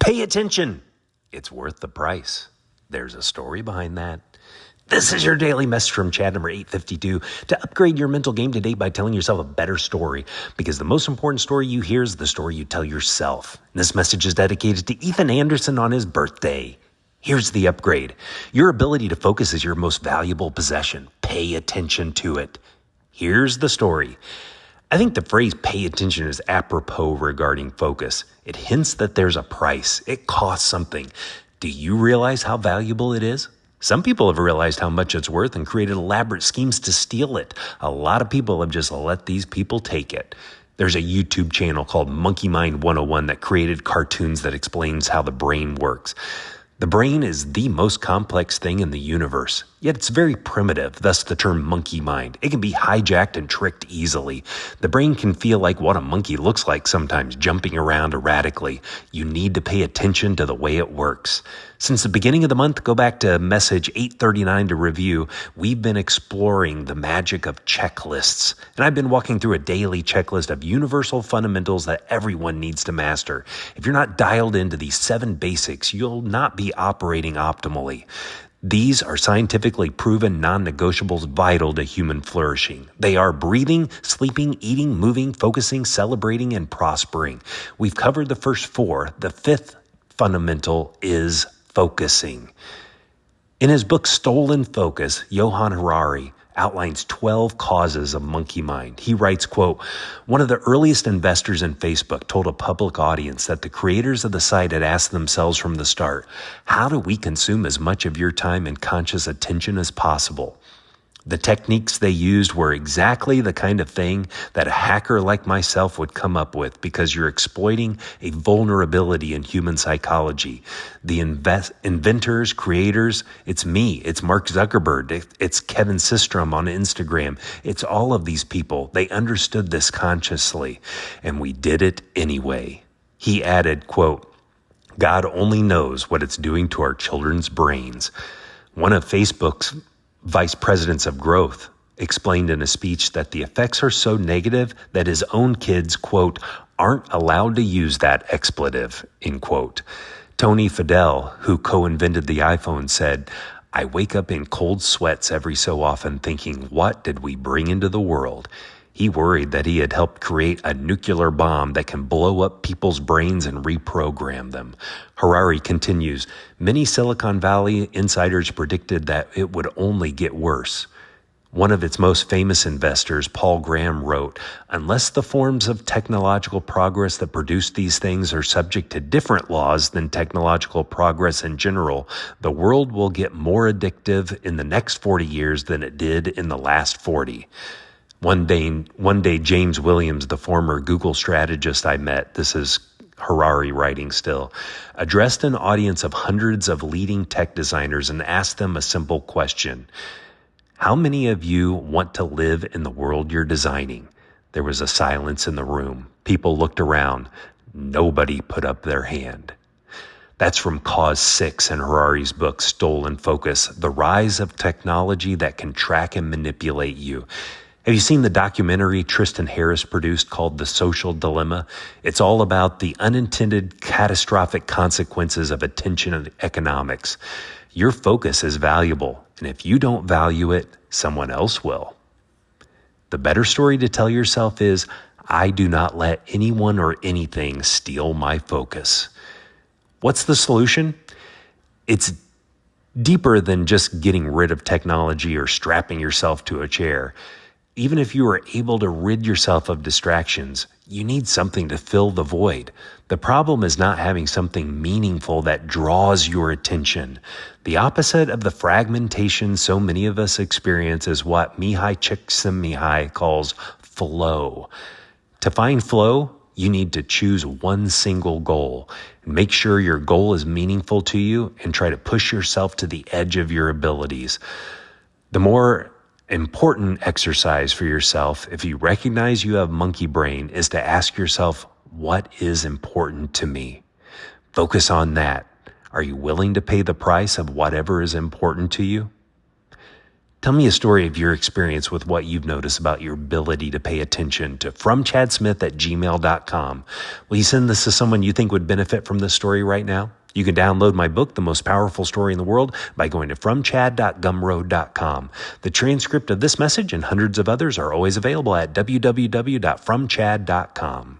Pay attention. It's worth the price. There's a story behind that. This is your daily message from Chad number 852 to upgrade your mental game today by telling yourself a better story, because the most important story you hear is the story you tell yourself. This message is dedicated to Ethan Anderson on his birthday. Here's the upgrade. Your ability to focus is your most valuable possession. Pay attention to it. Here's the story. I think the phrase pay attention is apropos regarding focus. It hints that there's a price. It costs something. Do you realize how valuable it is? Some people have realized how much it's worth and created elaborate schemes to steal it. A lot of people have just let these people take it. There's a YouTube channel called Monkey Mind 101 that created cartoons that explains how the brain works. The brain is the most complex thing in the universe, yet it's very primitive, thus the term monkey mind. It can be hijacked and tricked easily. The brain can feel like what a monkey looks like sometimes, jumping around erratically. You need to pay attention to the way it works. Since the beginning of the month, go back to message 839 to review. We've been exploring the magic of checklists, and I've been walking through a daily checklist of universal fundamentals that everyone needs to master. If you're not dialed into these 7 basics, you'll not be operating optimally. These are scientifically proven non-negotiables vital to human flourishing. They are breathing, sleeping, eating, moving, focusing, celebrating, and prospering. We've covered the first 4. The 5th fundamental is focusing. In his book, Stolen Focus, Johann Harari outlines 12 causes of monkey mind. He writes, quote, "One of the earliest investors in Facebook told a public audience that the creators of the site had asked themselves from the start, how do we consume as much of your time and conscious attention as possible? The techniques they used were exactly the kind of thing that a hacker like myself would come up with, because you're exploiting a vulnerability in human psychology. The inventors, creators, it's me, it's Mark Zuckerberg, it's Kevin Systrom on Instagram. It's all of these people. They understood this consciously, and we did it anyway." He added, quote, "God only knows what it's doing to our children's brains." One of Facebook's vice presidents of growth explained in a speech that the effects are so negative that his own kids, quote, "aren't allowed to use that expletive," end quote. Tony Fadell, who co-invented the iPhone, said, "I wake up in cold sweats every so often thinking, what did we bring into the world?" He worried that he had helped create a nuclear bomb that can blow up people's brains and reprogram them. Harari continues, "Many Silicon Valley insiders predicted that it would only get worse." One of its most famous investors, Paul Graham, wrote, "Unless the forms of technological progress that produce these things are subject to different laws than technological progress in general, the world will get more addictive in the next 40 years than it did in the last 40. One day, James Williams, the former Google strategist I met, this is Harari writing still, addressed an audience of hundreds of leading tech designers and asked them a simple question. How many of you want to live in the world you're designing? There was a silence in the room. People looked around. Nobody put up their hand. That's from Cause 6 in Harari's book, Stolen Focus, The Rise of Technology That Can Track and Manipulate You. Have you seen the documentary Tristan Harris produced called The Social Dilemma? It's all about the unintended catastrophic consequences of attention economics. Your focus is valuable, and if you don't value it, someone else will. The better story to tell yourself is, I do not let anyone or anything steal my focus. What's the solution? It's deeper than just getting rid of technology or strapping yourself to a chair. Even if you are able to rid yourself of distractions, you need something to fill the void. The problem is not having something meaningful that draws your attention. The opposite of the fragmentation so many of us experience is what Mihai Csikszentmihalyi calls flow. To find flow, you need to choose one single goal. Make sure your goal is meaningful to you and try to push yourself to the edge of your abilities. The more important exercise for yourself, if you recognize you have monkey brain, is to ask yourself, what is important to me? Focus on that. Are you willing to pay the price of whatever is important to you? Tell me a story of your experience with what you've noticed about your ability to pay attention to fromchadsmith@gmail.com. Will you send this to someone you think would benefit from this story right now? You can download my book, The Most Powerful Story in the World, by going to fromchad.gumroad.com. The transcript of this message and hundreds of others are always available at www.fromchad.com.